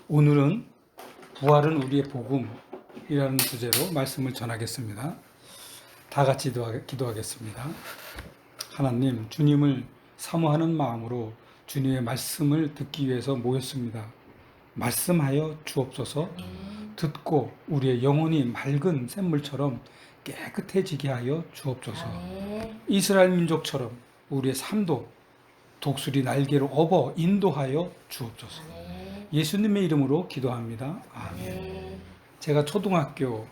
오늘은 부활은 우리의 복음이라는 주제로 말씀을 전하겠습니다. 다 같이 기도하겠습니다. 하나님, 주님을 사모하는 마음으로 주님의 말씀을 듣기 위해서 모였습니다. 말씀하여 주옵소서. 듣고 우리의 영혼이 맑은 샘물처럼 깨끗해지게 하여 주옵소서. 이스라엘 민족처럼 우리의 삶도 독수리 날개로 업어 인도하여 주옵소서. 예수님의 이름으로 기도합니다. 아멘. 제가 초등학교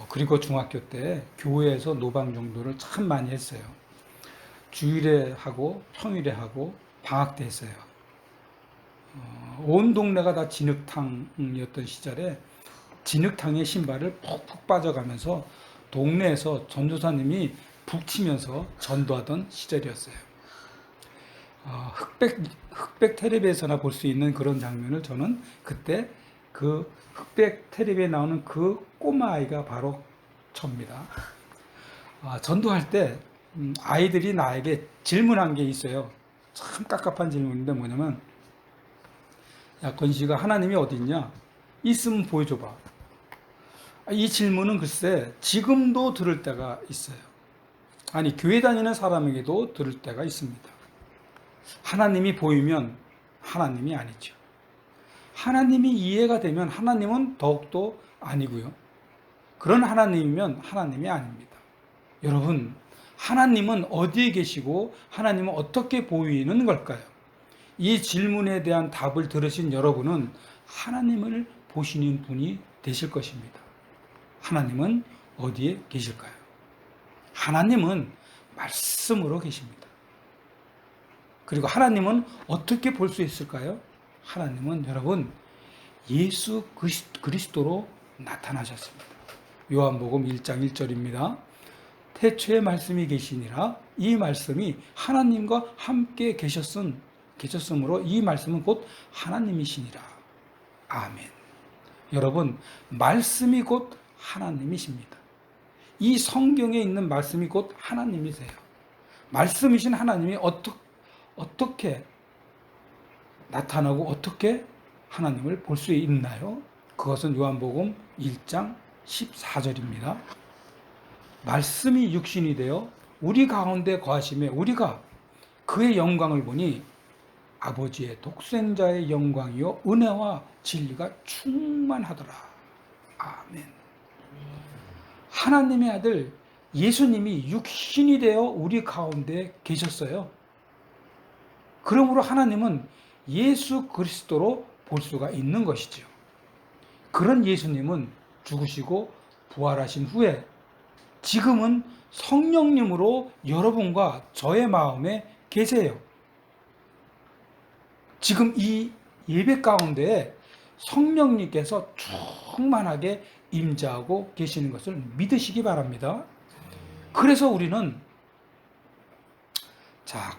그리고 중학교 때 교회에서 노방 정도를 참 많이 했어요. 주일에 하고 평일에 하고 방학 때 했어요. 온 동네가 다 진흙탕이었던 시절에 진흙탕에 신발을 푹푹 빠져가면서 동네에서 전도사님이 북치면서 전도하던 시절이었어요. 흑백 텔레비에서나 볼 수 있는 그런 장면을 저는 그때 그 흑백 텔레비에 나오는 그 꼬마 아이가 바로 저입니다. 전도할 때 아이들이 나에게 질문한 게 있어요. 참 깝깝한 질문인데 뭐냐면, 야 건식아, 하나님이 어디 있냐? 있으면 보여줘봐. 이 질문은 글쎄 지금도 들을 때가 있어요. 아니, 교회 다니는 사람에게도 들을 때가 있습니다. 하나님이 보이면 하나님이 아니죠. 하나님이 이해가 되면 하나님은 더욱더 아니고요. 그런 하나님이면 하나님이 아닙니다. 여러분, 하나님은 어디에 계시고 하나님은 어떻게 보이는 걸까요? 이 질문에 대한 답을 들으신 여러분은 하나님을 보시는 분이 되실 것입니다. 하나님은 어디에 계실까요? 하나님은 말씀으로 계십니다. 그리고 하나님은 어떻게 볼 수 있을까요? 하나님은 여러분 예수 그리스도로 나타나셨습니다. 요한복음 1장 1절입니다. 태초에 말씀이 계시니라. 이 말씀이 하나님과 함께 계셨으므로 이 말씀은 곧 하나님이시니라. 아멘. 여러분, 말씀이 곧 하나님이십니다. 이 성경에 있는 말씀이 곧 하나님이세요. 말씀이신 하나님이 어떻게 나타나고 어떻게 하나님을 볼 수 있나요? 그것은 요한복음 1장 14절입니다. 말씀이 육신이 되어 우리 가운데 거하심에 우리가 그의 영광을 보니 아버지의 독생자의 영광이요 은혜와 진리가 충만하더라. 아멘. 하나님의 아들 예수님이 육신이 되어 우리 가운데 계셨어요. 그러므로 하나님은 예수 그리스도로 볼 수가 있는 것이죠. 그런 예수님은 죽으시고 부활하신 후에 지금은 성령님으로 여러분과 저의 마음에 계세요. 지금 이 예배 가운데 성령님께서 충만하게 임재하고 계시는 것을 믿으시기 바랍니다. 그래서 우리는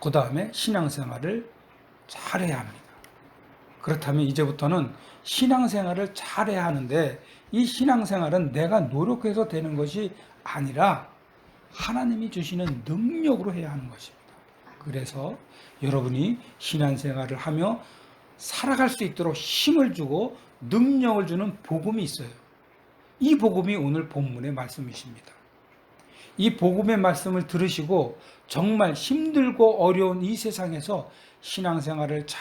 그 다음에 신앙생활을 잘해야 합니다. 그렇다면 이제부터는 신앙생활을 잘해야 하는데, 이 신앙생활은 내가 노력해서 되는 것이 아니라 하나님이 주시는 능력으로 해야 하는 것입니다. 그래서 여러분이 신앙생활을 하며 살아갈 수 있도록 힘을 주고 능력을 주는 복음이 있어요. 이 복음이 오늘 본문의 말씀이십니다. 이 복음의 말씀을 들으시고 정말 힘들고 어려운 이 세상에서 신앙생활을 잘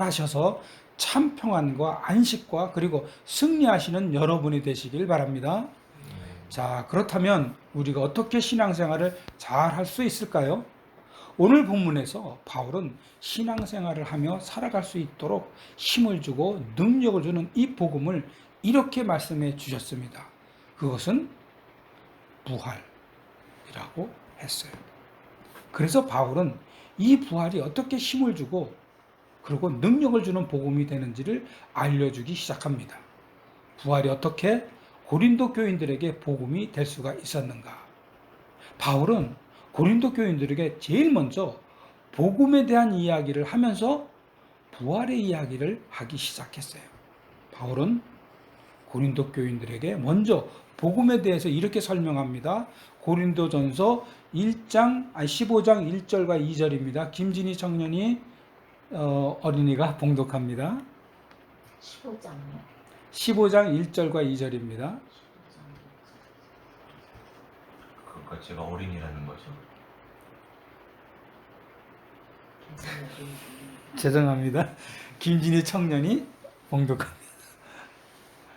하셔서 참 평안과 안식과 그리고 승리하시는 여러분이 되시길 바랍니다. 자, 그렇다면 우리가 어떻게 신앙생활을 잘 할 수 있을까요? 오늘 본문에서 바울은 신앙생활을 하며 살아갈 수 있도록 힘을 주고 능력을 주는 이 복음을 이렇게 말씀해 주셨습니다. 그것은 부활이라고 했어요. 그래서 바울은 이 부활이 어떻게 힘을 주고 그리고 능력을 주는 복음이 되는지를 알려주기 시작합니다. 부활이 어떻게 고린도 교인들에게 복음이 될 수가 있었는가? 바울은 고린도 교인들에게 제일 먼저 복음에 대한 이야기를 하면서 부활의 이야기를 하기 시작했어요. 바울은 고린도 교인들에게 먼저 복음에 대해서 이렇게 설명합니다. 고린도전서 15장 1절과 2절입니다. 김진희 청년이 어린이가 봉독합니다. 15장이요. 15장 1절과 2절입니다. 그러니까 제가 어린이라는 거죠. 죄송합니다. 김진희 청년이 봉독합니다.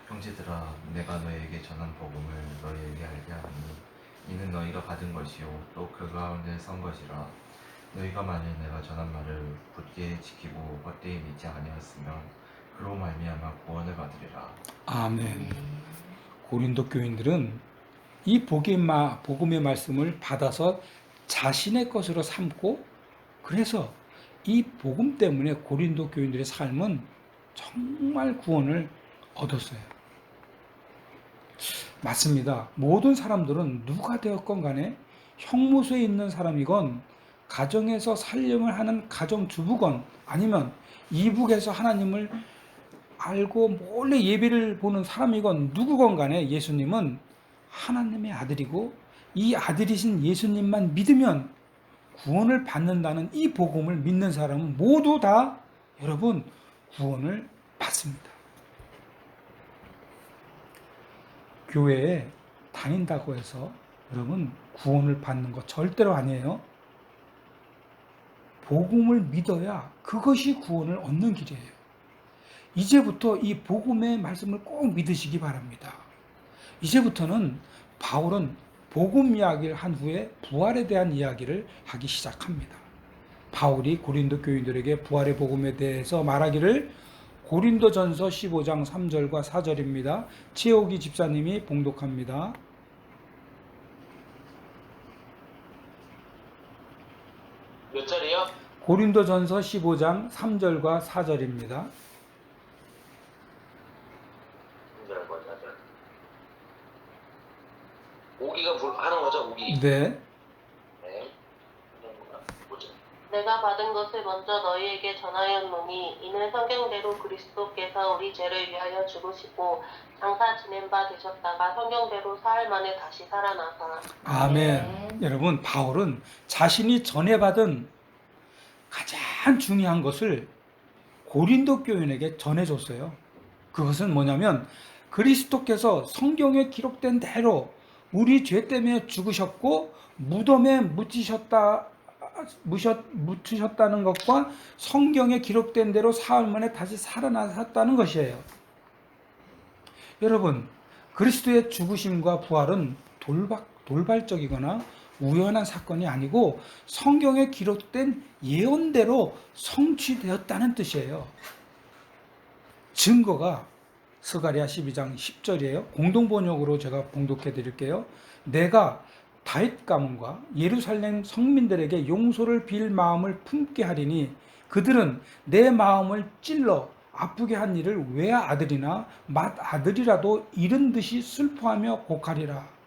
형제들아, 내가 너에게 전한 복음을 너희에게 알게 하니 이는 너희가 받은 것이요 또 그 가운데 선 것이라. 너희가 만일 내가 전한 말을 굳게 지키고 헛되이 믿지 아니하였으면 그로 말미암아 구원을 받으리라. 아멘. 고린도 교인들은 이 복음의 말씀을 받아서 자신의 것으로 삼고, 그래서 이 복음 때문에 고린도 교인들의 삶은 정말 구원을 얻었어요. 맞습니다. 모든 사람들은 누가 되었건 간에 형무소에 있는 사람이건 가정에서 살림을 하는 가정주부건 아니면 이북에서 하나님을 알고 몰래 예배를 보는 사람이건 누구건 간에 예수님은 하나님의 아들이고 이 아들이신 예수님만 믿으면 구원을 받는다는 이 복음을 믿는 사람은 모두 다 여러분 구원을 받습니다. 교회에 다닌다고 해서 여러분 구원을 받는 거 절대로 아니에요. 복음을 믿어야 그것이 구원을 얻는 길이에요. 이제부터 이 복음의 말씀을 꼭 믿으시기 바랍니다. 이제부터는 바울은 복음 이야기를 한 후에 부활에 대한 이야기를 하기 시작합니다. 바울이 고린도 교인들에게 부활의 복음에 대해서 말하기를 고린도전서 15장 3절과 4절입니다. 최옥이 집사님이 봉독합니다. 몇 절이요? 고린도전서 15장 3절과 4절입니다. 3절과 4절. 오기가 하는 거죠, 오기. 네. 네. 5절. 내가 받은 것을 먼저 너희에게 전하였노니 이는 성경대로 그리스도께서 우리 죄를 위하여 죽으시고 장사 지낸 바 되셨다가 성경대로 사흘 만에 다시 살아나사. 아멘. 여러분, 바울은 자신이 전해받은 가장 중요한 것을 고린도 교인에게 전해줬어요. 그것은 뭐냐면 그리스도께서 성경에 기록된 대로 우리 죄 때문에 죽으셨고 무덤에 묻히셨다는 것과 성경에 기록된 대로 사흘 만에 다시 살아나셨다는 것이에요. 여러분, 그리스도의 죽으심과 부활은 돌발적이거나 우연한 사건이 아니고 성경에 기록된 예언대로 성취되었다는 뜻이에요. 증거가 스가랴 12장 10절이에요. 공동번역으로 제가 봉독해 드릴게요. 내가 다윗 가문과 예루살렘 성민들에게 용서를 빌 마음을 품게 하리니 그들은 내 마음을 찔러 아프게 한 일을 외아들이나 맏아들이라도 잃은 듯이 슬퍼하며 곡하리라.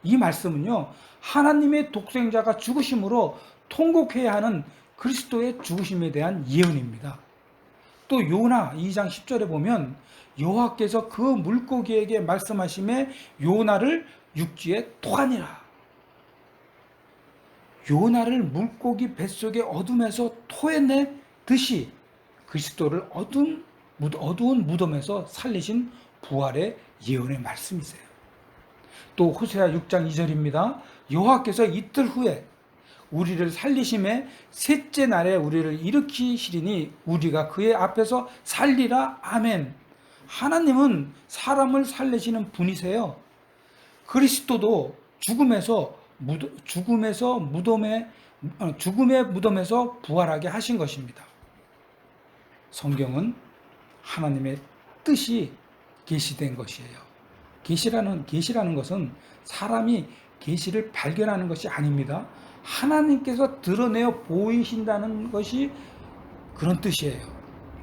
이 말씀은요, 하나님의 독생자가 죽으심으로 통곡해야 하는 그리스도의 죽으심에 대한 예언입니다. 또 요나 2장 10절에 보면 여호와께서 그 물고기에게 말씀하심에 요나를 육지에 토하니라. 요나를 물고기 뱃속의 어둠에서 토해내듯이 그리스도를 어두운 무덤에서 살리신 부활의 예언의 말씀이세요. 또 호세아 6장 2절입니다. 여호와께서 이틀 후에 우리를 살리심에 셋째 날에 우리를 일으키시리니 우리가 그의 앞에서 살리라. 아멘. 하나님은 사람을 살리시는 분이세요. 그리스도도 죽음의 무덤에서 부활하게 하신 것입니다. 성경은 하나님의 뜻이 계시된 것이에요. 계시라는 것은 사람이 계시를 발견하는 것이 아닙니다. 하나님께서 드러내어 보이신다는 것이 그런 뜻이에요.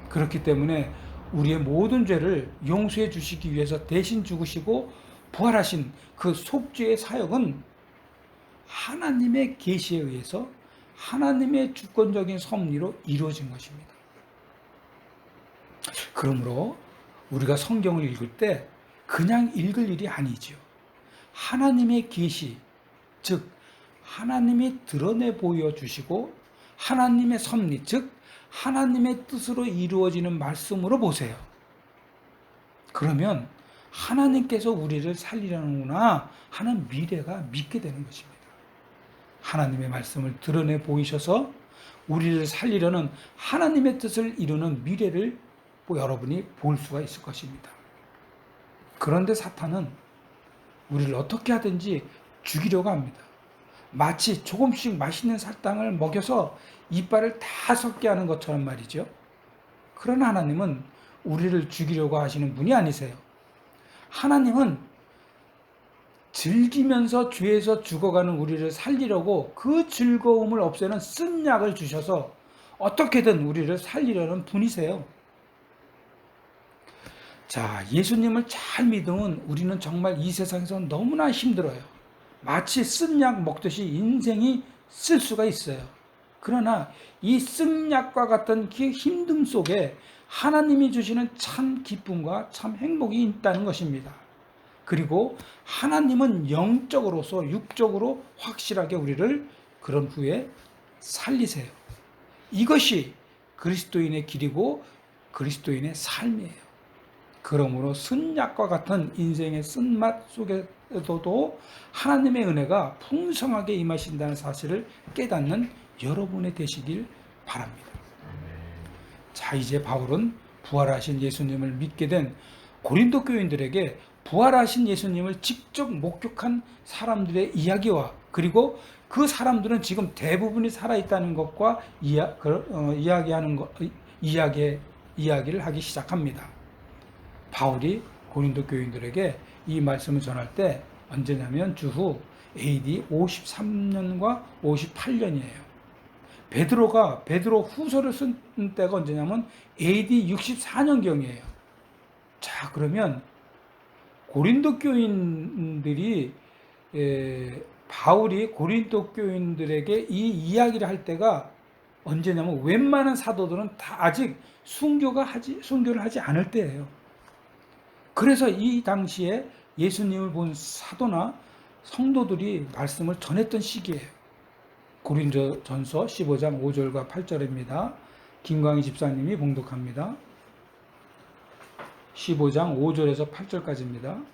그렇기 때문에 우리의 모든 죄를 용서해 주시기 위해서 대신 죽으시고 부활하신 그 속죄의 사역은 하나님의 계시에 의해서 하나님의 주권적인 섭리로 이루어진 것입니다. 그러므로 우리가 성경을 읽을 때 그냥 읽을 일이 아니죠. 하나님의 계시, 즉 하나님이 드러내 보여주시고 하나님의 섭리, 즉 하나님의 뜻으로 이루어지는 말씀으로 보세요. 그러면 하나님께서 우리를 살리려는구나 하는 미래가 믿게 되는 것입니다. 하나님의 말씀을 드러내 보이셔서 우리를 살리려는 하나님의 뜻을 이루는 미래를 여러분이 볼 수가 있을 것입니다. 그런데 사탄은 우리를 어떻게 하든지 죽이려고 합니다. 마치 조금씩 맛있는 사탕을 먹여서 이빨을 다 썩게 하는 것처럼 말이죠. 그러나 하나님은 우리를 죽이려고 하시는 분이 아니세요. 하나님은 즐기면서 죄에서 죽어가는 우리를 살리려고 그 즐거움을 없애는 쓴 약을 주셔서 어떻게든 우리를 살리려는 분이세요. 자, 예수님을 잘 믿으면 우리는 정말 이 세상에서 너무나 힘들어요. 마치 쓴 약 먹듯이 인생이 쓸 수가 있어요. 그러나 이 쓴 약과 같은 그 힘듦 속에 하나님이 주시는 참 기쁨과 참 행복이 있다는 것입니다. 그리고 하나님은 영적으로서 육적으로 확실하게 우리를 그런 후에 살리세요. 이것이 그리스도인의 길이고 그리스도인의 삶이에요. 그러므로 쓴약과 같은 인생의 쓴맛 속에서도 하나님의 은혜가 풍성하게 임하신다는 사실을 깨닫는 여러분이 되시길 바랍니다. 자, 이제 바울은 부활하신 예수님을 믿게 된 고린도 교인들에게 부활하신 예수님을 직접 목격한 사람들의 이야기와 그리고 그 사람들은 지금 대부분이 살아있다는 것과 이야기를 하기 시작합니다. 바울이 고린도 교인들에게 이 말씀을 전할 때 언제냐면 주후 AD 53년과 58년이에요. 베드로 후서를 쓴 때가 언제냐면 AD 64년경이에요. 자, 그러면 고린도 교인들이 바울이 고린도 교인들에게 이 이야기를 할 때가 언제냐면 웬만한 사도들은 다 아직 순교를 하지 않을 때예요. 그래서 이 당시에 예수님을 본 사도나 성도들이 말씀을 전했던 시기예요. 고린도전서 15장 5절과 8절입니다. 김광희 집사님이 봉독합니다. 15장 5절에서 8절까지입니다.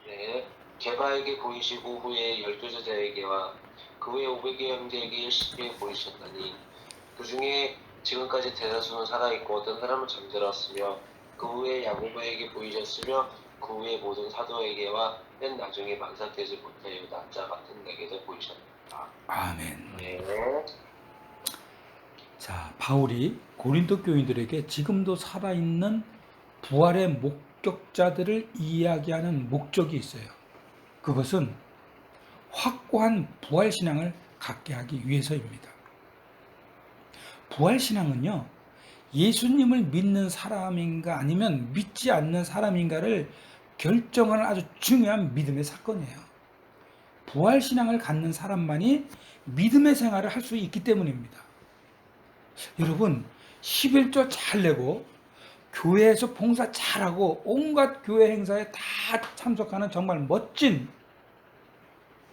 네. 게바에게 보이시고 후에 12제자에게와 그 후에 500의 형제에게 일시에 보이셨다니 그 중에 지금까지 대다수는 살아있고 어떤 사람은 잠들었으며 그 후에 야고보에게 보이셨으며 그 후에 모든 사도에게와 맨 나중에 만삭되지 못해 유다자 같은 내게도 보이셨다. 아멘. 네. 자, 바울이 고린도 교인들에게 지금도 살아있는 부활의 목격자들을 이야기하는 목적이 있어요. 그것은 확고한 부활신앙을 갖게 하기 위해서입니다. 부활신앙은요, 예수님을 믿는 사람인가 아니면 믿지 않는 사람인가를 결정하는 아주 중요한 믿음의 사건이에요. 부활신앙을 갖는 사람만이 믿음의 생활을 할 수 있기 때문입니다. 여러분, 11조 잘 내고 교회에서 봉사 잘하고 온갖 교회 행사에 다 참석하는 정말 멋진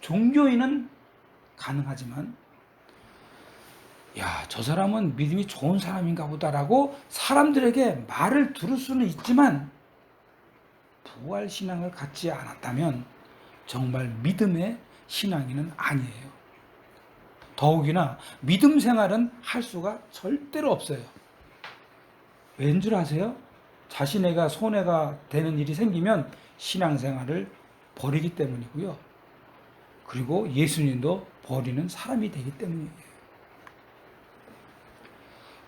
종교인은 가능하지만 야, 저 사람은 믿음이 좋은 사람인가 보다라고 사람들에게 말을 들을 수는 있지만 부활신앙을 갖지 않았다면 정말 믿음의 신앙인은 아니에요. 더욱이나 믿음 생활은 할 수가 절대로 없어요. 왠 줄 아세요? 자신에게 손해가 되는 일이 생기면 신앙생활을 버리기 때문이고요. 그리고 예수님도 버리는 사람이 되기 때문이에요.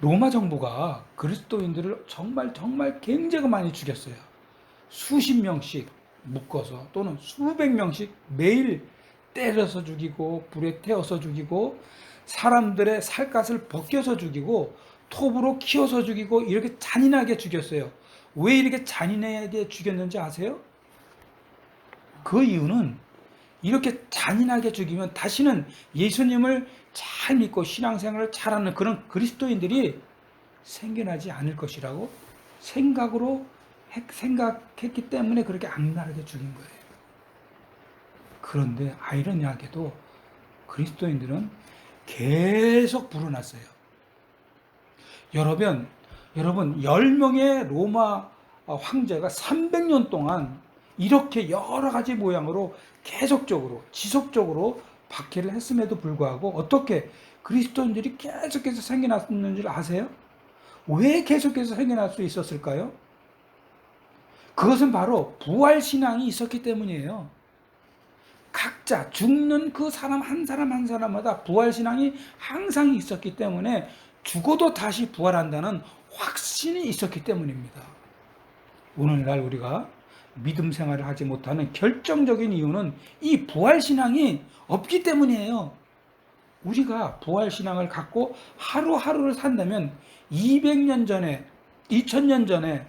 로마 정부가 그리스도인들을 정말 굉장히 많이 죽였어요. 수십 명씩 묶어서 또는 수백 명씩 매일 때려서 죽이고 불에 태워서 죽이고 사람들의 살갗을 벗겨서 죽이고 톱으로 키워서 죽이고 이렇게 잔인하게 죽였어요. 왜 이렇게 잔인하게 죽였는지 아세요? 그 이유는 이렇게 잔인하게 죽이면 다시는 예수님을 잘 믿고 신앙생활을 잘하는 그런 그리스도인들이 생겨나지 않을 것이라고 생각했기 때문에 그렇게 악랄하게 죽인 거예요. 그런데 아이러니하게도 그리스도인들은 계속 불어났어요. 여러분 10명의 로마 황제가 300년 동안 이렇게 여러 가지 모양으로 계속적으로 지속적으로 박해를 했음에도 불구하고 어떻게 그리스도인들이 계속해서 생겨났는 줄 아세요? 왜 계속해서 생겨날 수 있었을까요? 그것은 바로 부활신앙이 있었기 때문이에요. 각자 죽는 그 사람 한 사람 한 사람마다 부활신앙이 항상 있었기 때문에 죽어도 다시 부활한다는 확신이 있었기 때문입니다. 오늘날 우리가 믿음 생활을 하지 못하는 결정적인 이유는 이 부활신앙이 없기 때문이에요. 우리가 부활신앙을 갖고 하루하루를 산다면 200년 전에 2000년 전에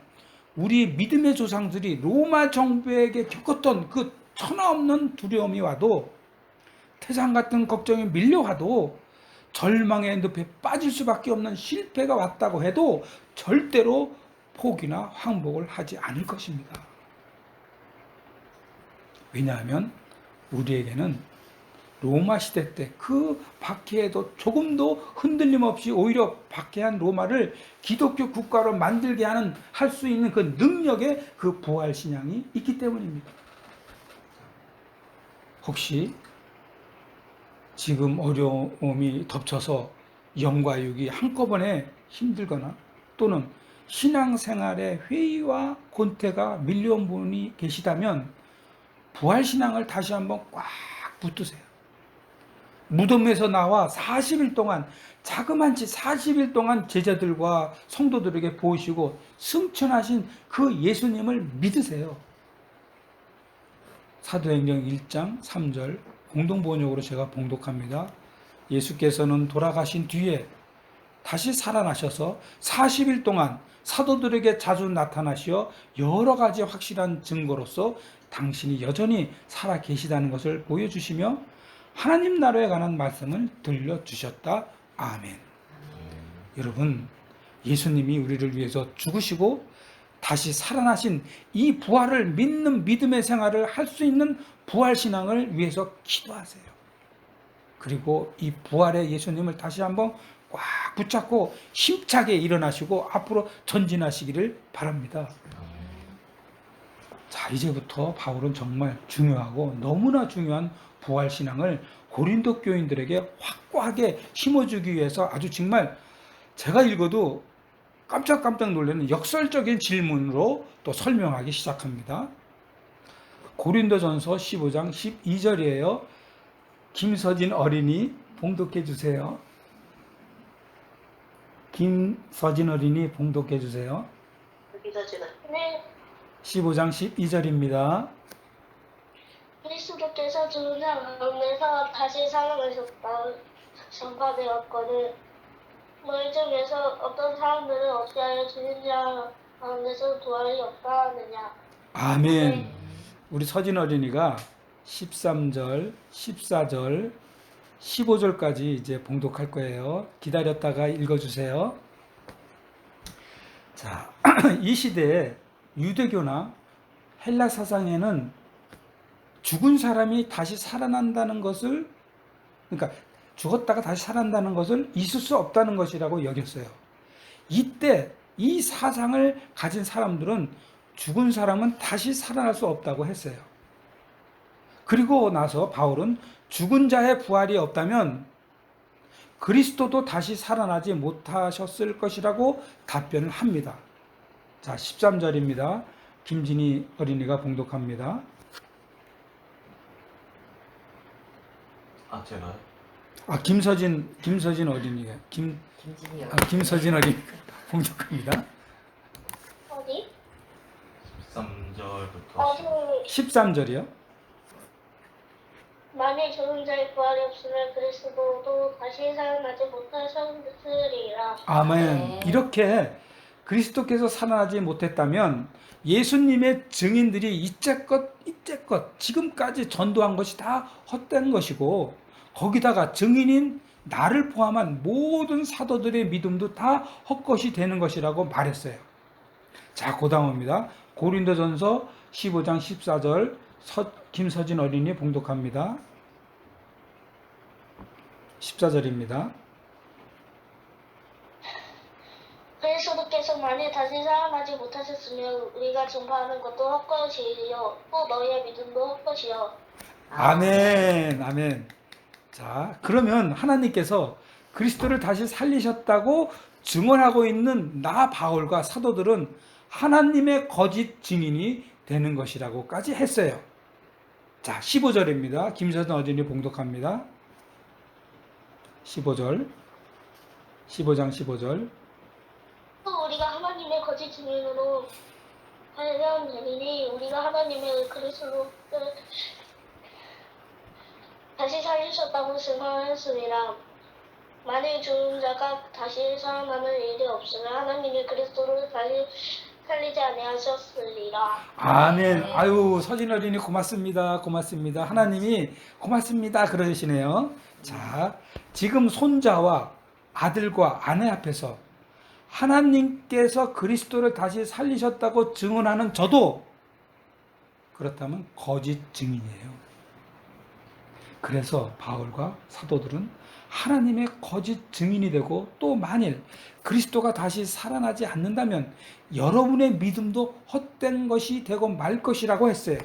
우리 믿음의 조상들이 로마 정부에게 겪었던 그 터나없는 두려움이 와도 태산 같은 걱정이 밀려와도 절망의 늪에 빠질 수밖에 없는 실패가 왔다고 해도 절대로 포기나 항복을 하지 않을 것입니다. 왜냐하면 우리에게는 로마 시대 때 그 박해에도 조금도 흔들림 없이 오히려 박해한 로마를 기독교 국가로 만들게 하는 할 수 있는 그 능력의 그 부활 신앙이 있기 때문입니다. 혹시 지금 어려움이 덮쳐서 영과 육이 한꺼번에 힘들거나 또는 신앙생활에 회의와 곤태가 밀려온 분이 계시다면 부활신앙을 다시 한번 꽉 붙드세요. 무덤에서 나와 40일 동안 자그만치 40일 동안 제자들과 성도들에게 보이시고 승천하신 그 예수님을 믿으세요. 사도행전 1장 3절 공동번역으로 제가 봉독합니다. 예수께서는 돌아가신 뒤에 다시 살아나셔서 40일 동안 사도들에게 자주 나타나시어 여러 가지 확실한 증거로서 당신이 여전히 살아 계시다는 것을 보여주시며 하나님 나라에 관한 말씀을 들려주셨다. 아멘. 여러분, 예수님이 우리를 위해서 죽으시고 다시 살아나신 이 부활을 믿는 믿음의 생활을 할 수 있는 부활신앙을 위해서 기도하세요. 그리고 이 부활의 예수님을 다시 한번 꽉 붙잡고 힘차게 일어나시고 앞으로 전진하시기를 바랍니다. 자, 이제부터 바울은 정말 중요하고 너무나 중요한 부활신앙을 고린도 교인들에게 확고하게 심어주기 위해서 아주 정말 제가 읽어도 깜짝깜짝 놀라는 역설적인 질문으로 또 설명하기 시작합니다. 고린도전서 15장 12절이에요. 김서진 어린이 봉독해 주세요. 김서진 어린이 봉독해 주세요. 네. 15장 12절입니다. 그리스도께서 죽은 자 가운데서 다시 살아나셨다 전파되었거든. 너희 중에서 어떤 사람들은 어찌하여 죽은 자 가운데서 부활이 없다 하느냐. 아멘. 우리 서진 어린이가 13절, 14절, 15절까지 이제 봉독할 거예요. 기다렸다가 읽어주세요. 자, 이 시대에 유대교나 헬라 사상에는 죽은 사람이 다시 살아난다는 것을, 그러니까 죽었다가 다시 살아난다는 것을 있을 수 없다는 것이라고 여겼어요. 이때 이 사상을 가진 사람들은 죽은 사람은 다시 살아날 수 없다고 했어요. 그리고 나서 바울은 죽은 자의 부활이 없다면 그리스도도 다시 살아나지 못하셨을 것이라고 답변을 합니다. 자, 13절입니다. 김진희 어린이가 봉독합니다. 제가요? 김서진 어린이가 김서진 어린이가 봉독합니다. 어디? 13절부터 어디? 13절이요. 만일 죽은 자의 부활이 없으면 그리스도도 다시 살아나지 못하셨으리라. 아멘. 이렇게 그리스도께서 살아나지 못했다면 예수님의 증인들이 이제껏 지금까지 전도한 것이 다 헛된 것이고 거기다가 증인인 나를 포함한 모든 사도들의 믿음도 다 헛것이 되는 것이라고 말했어요. 자, 그 다음입니다. 고린도전서 15장 14절 김서진 어린이 봉독합니다. 14절입니다. 그리스도께서 만일 다시 살아나지 못하셨으면 우리가 증거하는 것도 헛것이요 또 너희의 믿음도 헛것이요. 아멘, 아멘. 자, 그러면 하나님께서 그리스도를 다시 살리셨다고 증언하고 있는 나 바울과 사도들은 하나님의 거짓 증인이 되는 것이라고까지 했어요. 자, 15절입니다. 김서준 어린이 봉독합니다. 15절. 15장 15절. 또 우리가 하나님의 거짓 증인으로 발견되니 우리가 하나님의 그리스도를 다시 살리셨다고 증언하였으리라. 만일 죽은 자가 다시 살아나는 일이 없으면 하나님이 그리스도를 살리지 아니하셨으리라. 아멘. 아유, 서진 어린이 고맙습니다. 고맙습니다. 하나님이 고맙습니다. 그러시네요. 자, 지금 손자와 아들과 아내 앞에서 하나님께서 그리스도를 다시 살리셨다고 증언하는 저도 그렇다면 거짓 증인이에요. 그래서 바울과 사도들은 하나님의 거짓 증인이 되고 또 만일 그리스도가 다시 살아나지 않는다면 여러분의 믿음도 헛된 것이 되고 말 것이라고 했어요.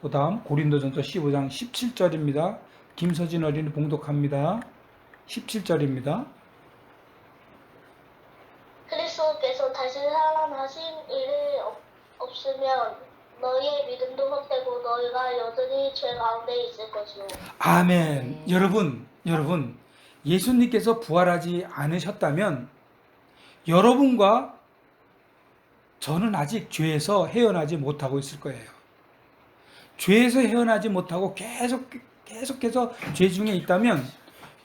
그 다음 고린도전서 15장 17절입니다. 김서진 어린이 봉독합니다. 17절입니다. 그리스도께서 다시 살아나신 일이 없으면 너희의 믿음도 헛되고 너희가 여전히 죄 가운데 있을 것이요. 아멘. 여러분, 예수님께서 부활하지 않으셨다면 여러분과 저는 아직 죄에서 헤어나지 못하고 있을 거예요. 죄에서 헤어나지 못하고 계속해서 죄 중에 있다면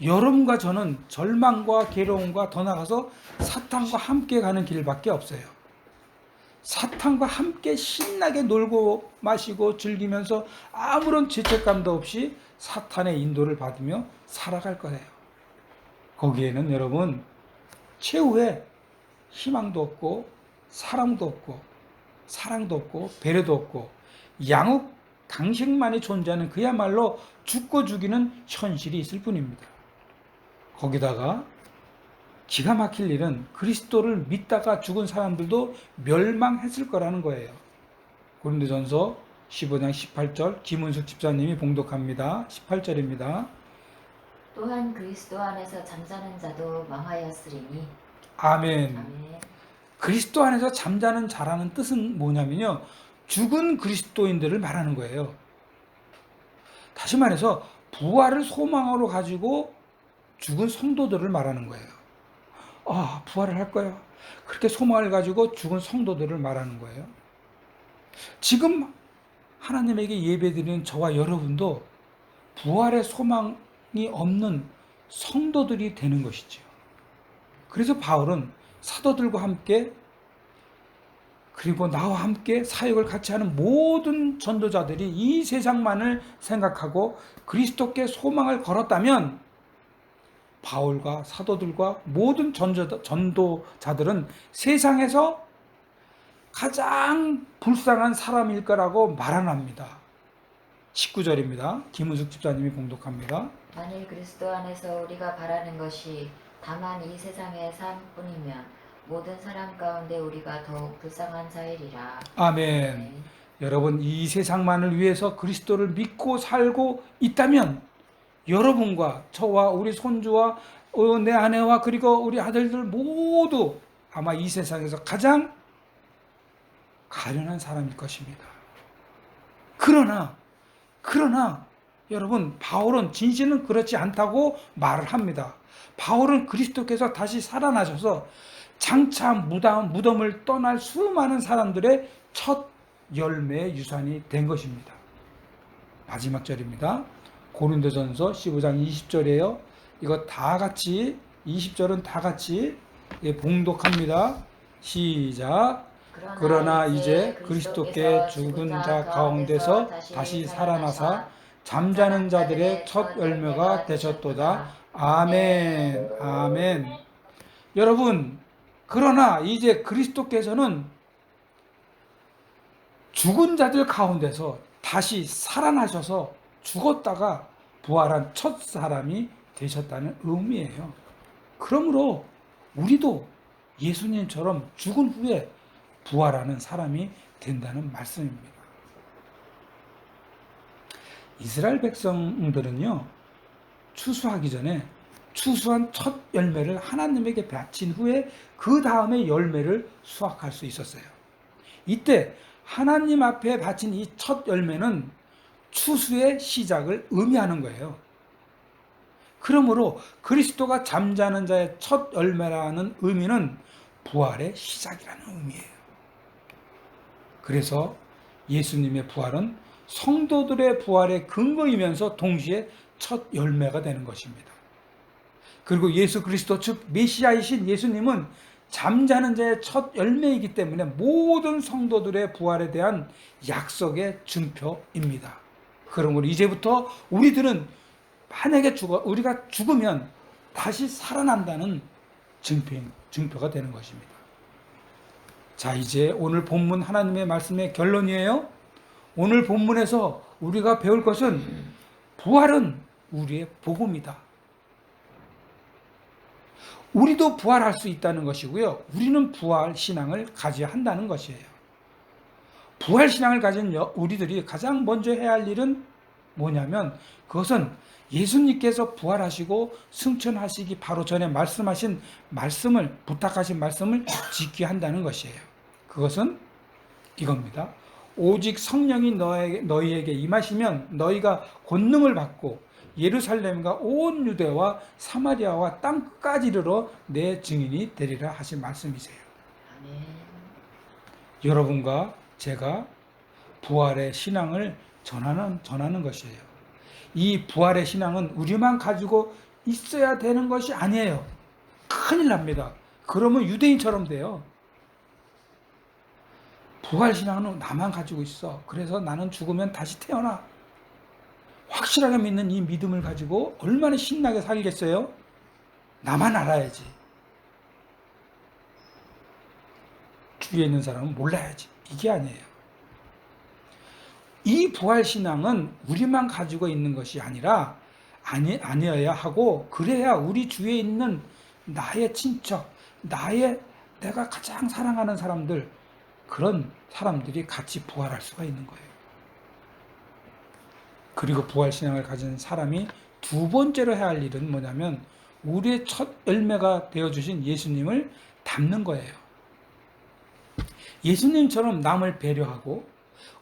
여러분과 저는 절망과 괴로움과 더 나아가서 사탄과 함께 가는 길밖에 없어요. 사탄과 함께 신나게 놀고 마시고 즐기면서 아무런 죄책감도 없이 사탄의 인도를 받으며 살아갈 거예요. 거기에는 여러분 최후의 희망도 없고 사랑도 없고 배려도 없고 양육 당식만이 존재하는 그야말로 죽고 죽이는 현실이 있을 뿐입니다. 거기다가 기가 막힐 일은 그리스도를 믿다가 죽은 사람들도 멸망했을 거라는 거예요. 고린도전서 15장 18절 김은숙 집사님이 봉독합니다. 18절입니다. 또한 그리스도 안에서 잠자는 자도 망하였으리니. 아멘. 아멘. 그리스도 안에서 잠자는 자라는 뜻은 뭐냐면요, 죽은 그리스도인들을 말하는 거예요. 다시 말해서 부활을 소망으로 가지고 죽은 성도들을 말하는 거예요. 아, 부활을 할 거야. 그렇게 소망을 가지고 죽은 성도들을 말하는 거예요. 지금 하나님에게 예배드리는 저와 여러분도 부활의 소망이 없는 성도들이 되는 것이죠. 그래서 바울은 사도들과 함께 그리고 나와 함께 사역을 같이 하는 모든 전도자들이 이 세상만을 생각하고 그리스도께 소망을 걸었다면 바울과 사도들과 모든 전도자들은 세상에서 가장 불쌍한 사람일 거라고 말합니다. 19절입니다. 김은숙 집사님이 봉독합니다. 만일 그리스도 안에서 우리가 바라는 것이 다만 이 세상의 삶뿐이면 모든 사람 가운데 우리가 더욱 불쌍한 자이리라. 아멘. 네. 여러분, 이 세상만을 위해서 그리스도를 믿고 살고 있다면 여러분과 저와 우리 손주와 내 아내와 그리고 우리 아들들 모두 아마 이 세상에서 가장 가련한 사람일 것입니다. 그러나 여러분, 바울은 진실은 그렇지 않다고 말을 합니다. 바울은 그리스도께서 다시 살아나셔서 장차 무덤을 떠날 수많은 사람들의 첫 열매의 유산이 된 것입니다. 마지막 절입니다. 고린도전서 15장 20절이에요. 이거 다 같이 20절은 다 같이 봉독합니다. 시작. 그러나 이제 그리스도께 죽은 자 가운데서 다시 살아나사 잠자는 자들의 첫 열매가 되셨도다. 아멘. 아멘. 여러분, 그러나 이제 그리스도께서는 죽은 자들 가운데서 다시 살아나셔서 죽었다가 부활한 첫 사람이 되셨다는 의미예요. 그러므로 우리도 예수님처럼 죽은 후에 부활하는 사람이 된다는 말씀입니다. 이스라엘 백성들은요, 추수하기 전에 추수한 첫 열매를 하나님에게 바친 후에 그 다음에 열매를 수확할 수 있었어요. 이때 하나님 앞에 바친 이 첫 열매는 추수의 시작을 의미하는 거예요. 그러므로 그리스도가 잠자는 자의 첫 열매라는 의미는 부활의 시작이라는 의미예요. 그래서 예수님의 부활은 성도들의 부활의 근거이면서 동시에 첫 열매가 되는 것입니다. 그리고 예수 그리스도 즉 메시아이신 예수님은 잠자는 자의 첫 열매이기 때문에 모든 성도들의 부활에 대한 약속의 증표입니다. 그러므로 이제부터 우리들은 만약에 우리가 죽으면 다시 살아난다는 증표가 되는 것입니다. 자, 이제 오늘 본문 하나님의 말씀의 결론이에요. 오늘 본문에서 우리가 배울 것은 부활은 우리의 복음이다. 우리도 부활할 수 있다는 것이고요. 우리는 부활 신앙을 가져야 한다는 것이에요. 부활 신앙을 가진 우리들이 가장 먼저 해야 할 일은 뭐냐면 그것은 예수님께서 부활하시고 승천하시기 바로 전에 말씀하신 말씀을 부탁하신 말씀을 지켜야 한다는 것이에요. 그것은 이겁니다. 오직 성령이 너희에게 임하시면 너희가 권능을 받고 예루살렘과 온 유대와 사마리아와 땅 끝까지 이르러 내 증인이 되리라 하신 말씀이세요. 아멘. 여러분과 제가 부활의 신앙을 전하는 것이에요. 이 부활의 신앙은 우리만 가지고 있어야 되는 것이 아니에요. 큰일 납니다. 그러면 유대인처럼 돼요. 부활 신앙은 나만 가지고 있어. 그래서 나는 죽으면 다시 태어나. 확실하게 믿는 이 믿음을 가지고 얼마나 신나게 살겠어요? 나만 알아야지. 주위에 있는 사람은 몰라야지. 이게 아니에요. 이 부활신앙은 우리만 가지고 있는 것이 아니어야 하고, 그래야 우리 주위에 있는 나의 친척, 내가 가장 사랑하는 사람들, 그런 사람들이 같이 부활할 수가 있는 거예요. 그리고 부활신앙을 가진 사람이 두 번째로 해야 할 일은 뭐냐면 우리의 첫 열매가 되어주신 예수님을 닮는 거예요. 예수님처럼 남을 배려하고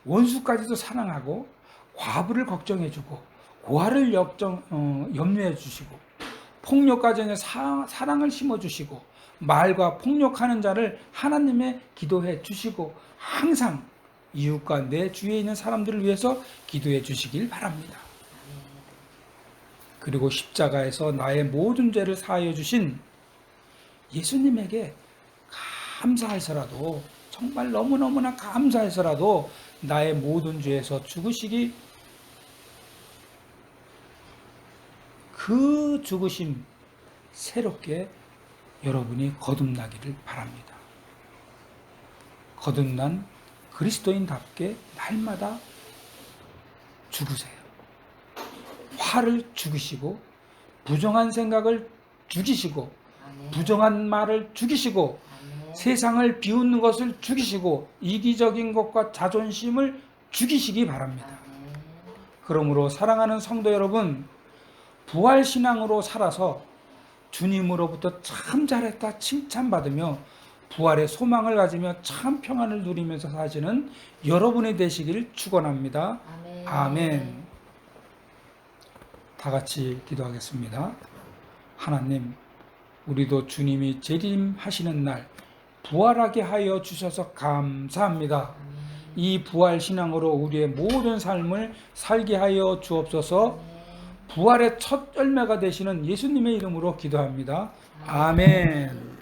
원수까지도 사랑하고 과부를 걱정해주고 고아를 염려해주시고 폭력 가정에 사랑을 심어주시고 말과 폭력하는 자를 하나님의 기도해 주시고 항상 이웃과 내 주위에 있는 사람들을 위해서 기도해 주시길 바랍니다. 그리고 십자가에서 나의 모든 죄를 사하여 주신 예수님에게 감사해서라도, 정말 너무너무나 감사해서라도 나의 모든 죄에서 죽으시기, 그 죽으심 새롭게 여러분이 거듭나기를 바랍니다. 거듭난 그리스도인답게 날마다 죽으세요. 화를 죽이시고 부정한 생각을 죽이시고 아멘. 부정한 말을 죽이시고 아멘. 세상을 비웃는 것을 죽이시고 이기적인 것과 자존심을 죽이시기 바랍니다. 아멘. 그러므로 사랑하는 성도 여러분, 부활신앙으로 살아서 주님으로부터 참 잘했다 칭찬받으며 부활의 소망을 가지며 참 평안을 누리면서 사시는 여러분이 되시기를 축원합니다. 아멘. 아멘. 다 같이 기도하겠습니다. 하나님, 우리도 주님이 재림하시는 날 부활하게 하여 주셔서 감사합니다. 이 부활 신앙으로 우리의 모든 삶을 살게 하여 주옵소서. 부활의 첫 열매가 되시는 예수님의 이름으로 기도합니다. 아멘.